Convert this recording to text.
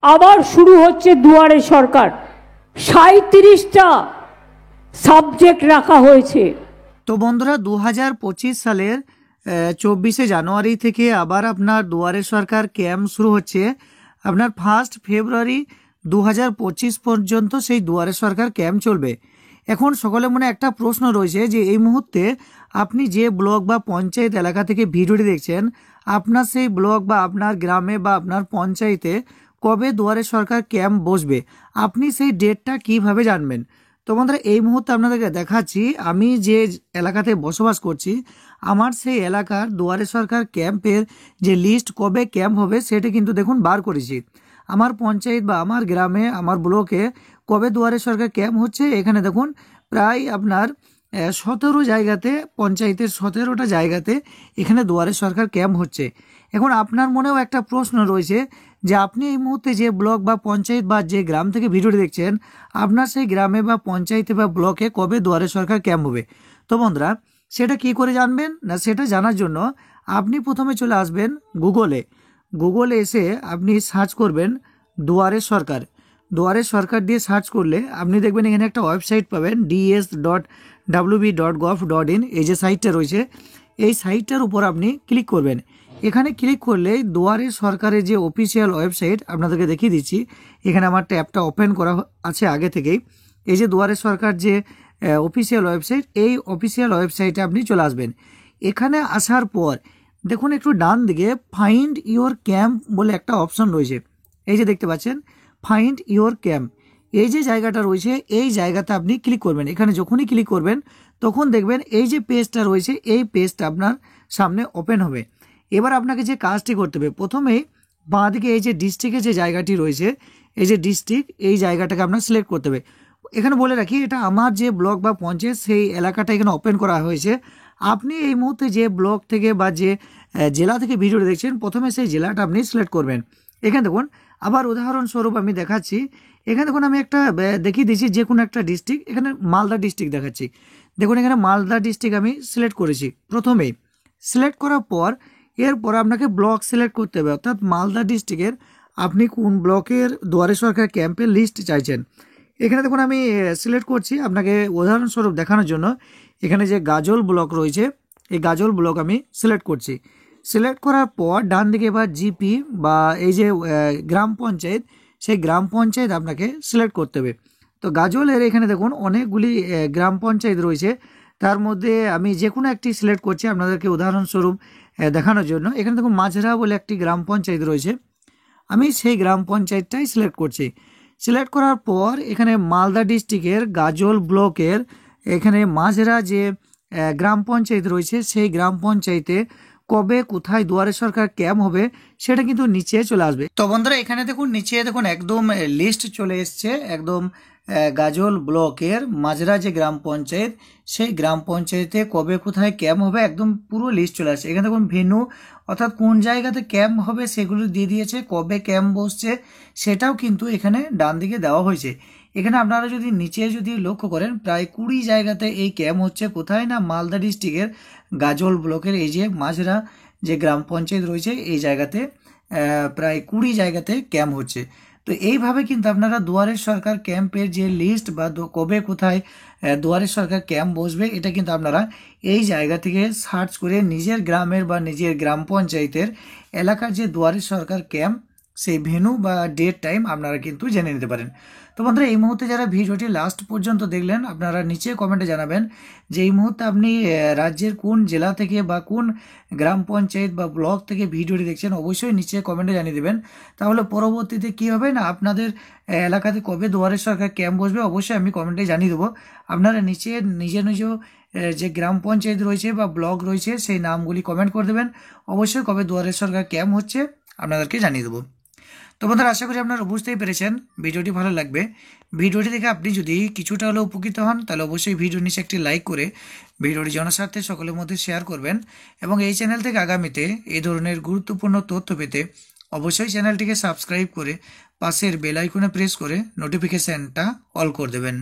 আবার শুরু হচ্ছে দুয়ারে সরকার। 37টা সাবজেক্ট রাখা হয়েছে। তো বন্ধুরা 2025 সালের 24শে জানুয়ারি থেকে আবার আপনার দুয়ারে সরকার ক্যাম্প শুরু হচ্ছে। আপনার 1 ফেব্রুয়ারি 2025 পর্যন্ত সেই দুয়ারে সরকার ক্যাম্প চলবে। এখন সকলের মনে একটা প্রশ্ন রয়েছে যে এই মুহূর্তে আপনি যে ব্লক বা পঞ্চায়েত এলাকা থেকে ভিডিওটি দেখছেন, আপনার সেই ব্লক বা আপনার গ্রামে বা আপনার পঞ্চায়েতে কবে দুয়ারে সরকার ক্যাম্প বসবে, আপনি সেই ডেটটা কিভাবে জানবেন? তো বন্ধুরা এই মুহূর্তে আপনাদেরকে দেখাচ্ছি আমি যে এলাকাতে বসবাস করছি, আমার সেই এলাকার দুয়ারে সরকার ক্যাম্পের যে লিস্ট কবে ক্যাম্প হবে সেটা কিন্তু দেখুন বার করেছি। আমার পঞ্চায়েত বা আমার গ্রামে আমার ব্লকে কবে দুয়ারে সরকার ক্যাম্প হচ্ছে, এখানে দেখুন প্রায় আপনার 17 জায়গাতে, পঞ্চায়েতের 17টা জায়গাতে এখানে দুয়ারে সরকার ক্যাম্প হচ্ছে। এখন আপনার মনেও একটা প্রশ্ন রয়েছে যে আপনি এই মুহূর্তে যে ব্লক বা পঞ্চায়েত বা যে গ্রাম থেকে ভিডিওটি দেখছেন, আপনার সেই গ্রামে বা পঞ্চায়েতে বা ব্লকে কবে দুয়ারে সরকার ক্যাম্প হবে। তো বন্ধুরা সেটা কি করে জানবেন না, সেটা জানার জন্য আপনি প্রথমে চলে আসবেন গুগলে এসে আপনি সার্চ করবেন দুয়ারে সরকার। দুয়ারে সরকার দিয়ে সার্চ করলে আপনি দেখবেন এখানে একটা ওয়েবসাইট পাবেন ds.wb.gov.in। এই যে সাইটটা রয়েছে এই সাইটটার উপর আপনি ক্লিক করবেন। এখানে ক্লিক করলে দুয়ারে সরকারের যে অফিসিয়াল ওয়েবসাইট আপনাদেরকে দেখিয়ে দিচ্ছি। এখানে আমার ট্যাবটা ওপেন করা আছে আগে থেকেই। এই যে দুয়ারে সরকার যে অফিসিয়াল ওয়েবসাইট, এই অফিসিয়াল ওয়েবসাইটে আপনি চলে আসবেন। এখানে আসার পর দেখুন একটু ডান দিকে ফাইন্ড ইওর ক্যাম্প বলে একটা অপশন রয়েছে। এই যে দেখতে পাচ্ছেন ফাইন্ড ইওর ক্যাম্প, এই যে জায়গাটা রয়েছে এই জায়গাতে আপনি ক্লিক করবেন। এখানে যখনই ক্লিক করবেন তখন দেখবেন এই যে পেজটা রয়েছে এই পেজটা আপনার সামনে ওপেন হবে। এবার আপনাকে যে কাজটি করতে হবে, প্রথমেই বাঁ দিকে এই যে ডিস্ট্রিক্টের যে জায়গাটি রয়েছে, এই যে ডিস্ট্রিক্ট, এই জায়গাটাকে আপনার সিলেক্ট করতে হবে। এখানে বলে রাখি এটা আমার যে ব্লক বা পঞ্চায়েত সেই এলাকাটা এখানে ওপেন করা হয়েছে। আপনি এই মুহূর্তে যে ব্লক থেকে বা যে জেলা থেকে ভিডিওটা দেখছেন প্রথমে সেই জেলাটা আপনি সিলেক্ট করবেন। এখানে দেখুন আবার উদাহরণস্বরূপ আমি দেখাচ্ছি। এখানে দেখুন আমি একটা দেখিয়ে দিচ্ছি যে কোনো একটা ডিস্ট্রিক্ট, এখানে মালদা ডিস্ট্রিক্ট দেখাচ্ছি। দেখুন এখানে মালদা ডিস্ট্রিক্ট আমি সিলেক্ট করেছি। প্রথমেই সিলেক্ট করার পর এরপর আপনাকে ব্লক সিলেক্ট করতে হবে, অর্থাৎ মালদা ডিস্ট্রিক্টের আপনি কোন ব্লকের দুয়ারে সরকার ক্যাম্পের লিস্ট চাইছেন। এখানে দেখুন আমি সিলেক্ট করছি আপনাকে উদাহরণস্বরূপ দেখানোর জন্য। এখানে যে গাজল ব্লক রয়েছে এই গাজল ব্লক আমি সিলেক্ট করছি। সিলেক্ট করার পর ডান দিকে এবার জিপি বা এই যে গ্রাম পঞ্চায়েত, সেই গ্রাম পঞ্চায়েত আপনাকে সিলেক্ট করতে হবে। তো গাজলের এখানে দেখুন অনেকগুলি গ্রাম পঞ্চায়েত রয়েছে, তার মধ্যে আমি যে কোনো একটি সিলেক্ট করছি আপনাদেরকে উদাহরণস্বরূপ দেখানোর জন্য। এখানে দেখুন মাঝরা বলে একটি গ্রাম পঞ্চায়েত রয়েছে, আমি সেই গ্রাম পঞ্চায়েতটাই সিলেক্ট করছি। সিলেক্ট করার পর এখানে মালদা ডিস্ট্রিক্টের গাজল ব্লকের এখানে মাঝরা যে গ্রাম পঞ্চায়েত রয়েছে সেই গ্রাম পঞ্চায়েতে কবে কোথায় দুয়ারে সরকার ক্যাম্প হবে সেটা কিন্তু নিচে চলে আসবে। তো বন্ধুরা এখানে দেখুন নিচে দেখুন একদম লিস্ট চলে এসছে, একদম গাজল ব্লকের মাজরা যে গ্রাম পঞ্চায়েত সেই গ্রাম পঞ্চায়েতে কবে কোথায় ক্যাম্প হবে একদম পুরো লিস্ট চলে আসছে। এখানে দেখুন ভেন্যু অর্থাৎ কোন জায়গাতে ক্যাম্প হবে সেগুলো দিয়ে দিয়েছে, কবে ক্যাম্প বসছে সেটাও কিন্তু এখানে ডান দিকে দেওয়া হয়েছে। এখানে আপনারা যদি নিচে যদি লক্ষ্য করেন প্রায় 20 জায়গাতে এই ক্যাম্প হচ্ছে। কোথায় না মালদা ডিস্ট্রিক্টের গাজল ব্লকের এই যে মাজরা যে গ্রাম পঞ্চায়েত রয়েছে এই জায়গাতে প্রায় 20 জায়গাতে ক্যাম্প হচ্ছে। তো এইভাবে কিন্তু আপনারা দুয়ারে সরকার ক্যাম্পের যে লিস্ট বা কবে কোথায় দুয়ারে সরকার ক্যাম্প বসবে এটা কিন্তু আপনারা এই জায়গা থেকে সার্চ করে নিজের গ্রামের বা নিজের গ্রাম পঞ্চায়েতের এলাকার যে দুয়ারে সরকার ক্যাম্প সেই ভেন্যু বা ডেট টাইম আপনারা কিন্তু জেনে নিতে পারেন। তো বন্ধুরা এই মুহূর্তে যারা ভিডিওটি লাস্ট পর্যন্ত দেখলেন আপনারা নিচে কমেন্টে জানাবেন যে এই মুহূর্তে আপনি রাজ্যের কোন জেলা থেকে বা কোন গ্রাম পঞ্চায়েত বা ব্লক থেকে ভিডিওটি দেখছেন, অবশ্যই নিচে কমেন্টে জানিয়ে দেবেন। তাহলে পরবর্তীতে কি হবে না আপনাদের এলাকাতে কবে দুয়ারে সরকার ক্যাম্প বসবে অবশ্যই আমি কমেন্টে জানিয়ে দেবো। আপনারা নিচে নিজ যে গ্রাম পঞ্চায়েত রয়েছে বা ব্লক রয়েছে সেই নামগুলি কমেন্ট করে দেবেন, অবশ্যই কবে দুয়ারে সরকার ক্যাম্প হচ্ছে আপনাদেরকে জানিয়ে দেবো। তো বন্ধুরা আশা করি আপনারা বুঝতেই পেরেছেন, ভিডিওটি ভালো লাগবে। ভিডিওটি দেখে আপনি যদি কিছুটা হলেও উপকৃত হন তাহলে অবশ্যই ভিডিওর নিচে একটি লাইক করে ভিডিওটি জনস্বার্থে সকলের মধ্যে শেয়ার করবেন এবং এই চ্যানেল থেকে আগামীতে এই ধরনের গুরুত্বপূর্ণ তথ্য পেতে অবশ্যই চ্যানেলটিকে সাবস্ক্রাইব করে পাশের বেল আইকনে প্রেস করে নোটিফিকেশনটা অল করে দেবেন।